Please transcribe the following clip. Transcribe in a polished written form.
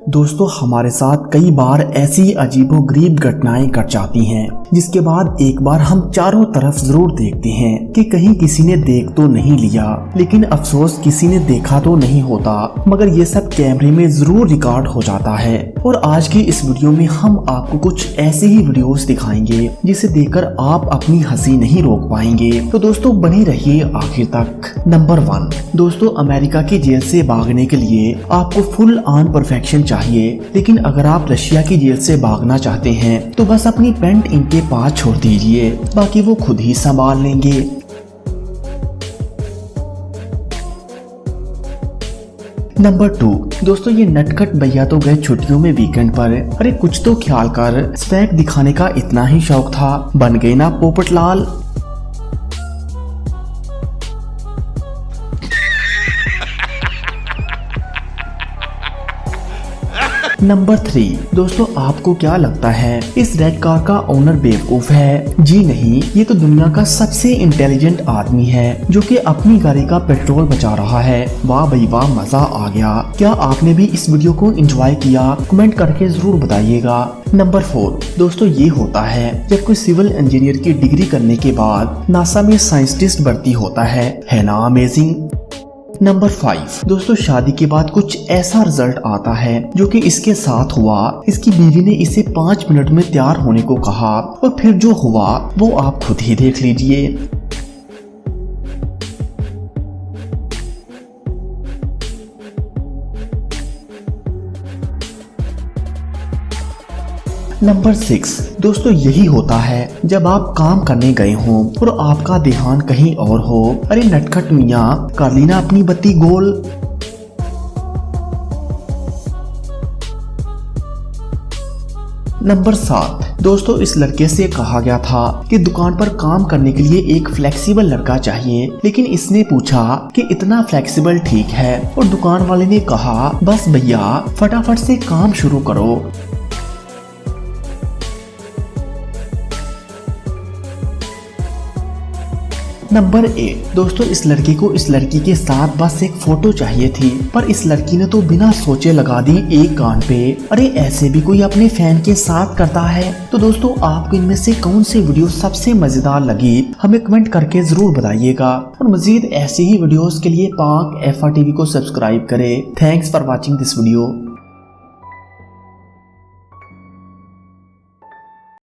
दोस्तों हमारे साथ कई बार ऐसी अजीबोगरीब घटनाएं घट जाती हैं जिसके बाद एक बार हम चारों तरफ जरूर देखते हैं कि कहीं किसी ने देख तो नहीं लिया, लेकिन अफसोस किसी ने देखा तो नहीं होता, मगर ये सब कैमरे में जरूर रिकॉर्ड हो जाता है। और आज की इस वीडियो में हम आपको कुछ ऐसे ही वीडियोस दिखाएंगे जिसे देखकर आप अपनी हंसी नहीं रोक पाएंगे। तो दोस्तों बने रहिए आखिर तक। नंबर 1 दोस्तों, अमेरिका की जेल से भागने के लिए आपको फुल ऑन परफेक्शन चाहिए, लेकिन अगर आप रशिया की जेल से भागना चाहते हैं तो बस अपनी पैंट इनके पास छोड़ दीजिए, बाकी वो खुद ही संभाल लेंगे। नंबर 2 दोस्तों, ये नटखट भैया तो गए छुट्टियों में वीकेंड पर, अरे कुछ तो ख्याल कर, स्वैग दिखाने का इतना ही शौक था, बन गए ना पोपटलाल। नंबर 3 दोस्तों, आपको क्या लगता है इस रेड कार का ओनर बेवकूफ है? जी नहीं, ये तो दुनिया का सबसे इंटेलिजेंट आदमी है जो कि अपनी गाड़ी का पेट्रोल बचा रहा है। वाह भाई वाह, मजा आ गया। क्या आपने भी इस वीडियो को एंजॉय किया? कमेंट करके जरूर बताइएगा। नंबर 4 दोस्तों, ये होता है जब कोई सिविल इंजीनियर की डिग्री करने के बाद नासा में साइंटिस्ट भर्ती होता है ना अमेजिंग। नंबर 5 दोस्तों, शादी के बाद कुछ ऐसा रिजल्ट आता है जो कि इसके साथ हुआ। इसकी बीवी ने इसे 5 मिनट में तैयार होने को कहा और फिर जो हुआ वो आप खुद ही देख लीजिए। नंबर 6 दोस्तों, यही होता है जब आप काम करने गए हों और आपका ध्यान कहीं और हो। अरे नटखट मियाँ, कर ली ना अपनी बत्ती गोल। नंबर 7 दोस्तों, इस लड़के से कहा गया था कि दुकान पर काम करने के लिए एक फ्लेक्सिबल लड़का चाहिए, लेकिन इसने पूछा कि इतना फ्लेक्सिबल ठीक है, और दुकान वाले ने कहा बस भैया फटाफट से काम शुरू करो। नंबर 8 दोस्तों, इस लड़के को इस लड़की के साथ बस एक फोटो चाहिए थी, पर इस लड़की ने तो बिना सोचे लगा दी एक कान पे। अरे ऐसे भी कोई अपने फैन के साथ करता है? तो दोस्तों आपको इनमें से कौन सी वीडियो सबसे मजेदार लगी हमें कमेंट करके जरूर बताइएगा, और मजीद ऐसे ही वीडियोस के लिए पाक FR TV को सब्सक्राइब करें। Thanks for watching this video.